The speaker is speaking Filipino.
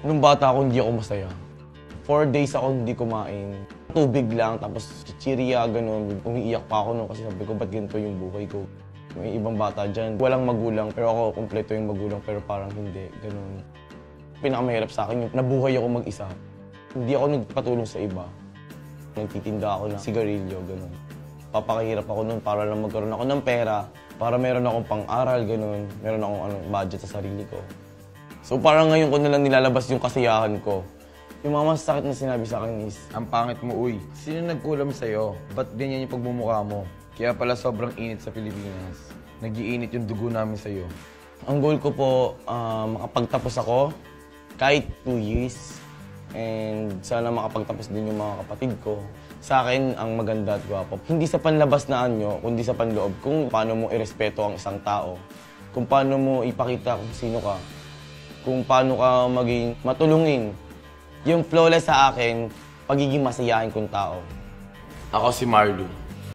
Nung bata ako, hindi ako masaya. 4 days ako hindi kumain. Tubig lang, tapos chichirya, ganun. Umiiyak pa ako nun kasi sabi ko, ba't ganito yung buhay ko? May ibang bata dyan, walang magulang, pero ako, kumpleto yung magulang, pero parang hindi, ganun. Pinakamahirap sa akin yung nabuhay ako mag-isa. Hindi ako nagpatulong sa iba. Nagtitinda ako ng sigarilyo, ganun. Papakahirap ako nun para lang magkaroon ako ng pera, para meron akong pang-aral, ganun. Meron akong budget sa sarili ko. So parang ngayon ko na lang nilalabas yung kasiyahan ko. Yung mga masakit na sinabi sa akin is, Ang pangit mo, uy. Sino nagkulam sa'yo? Ba't ganyan yung pagmumukha mo? Kaya pala sobrang init sa Pilipinas. Nag-iinit yung dugo namin sa'yo. ang goal ko po, makapagtapos ako kahit 2 years. And sana makapagtapos din yung mga kapatid ko. Sa akin, ang maganda at gwapo. Hindi sa panlabas na anyo, kundi sa panloob. Kung paano mo irespeto ang isang tao. Kung paano mo ipakita kung sino ka. Kung paano ka maging matulungin. Yung flawless sa akin, pagiging masayahin kong tao. Ako si Marlo.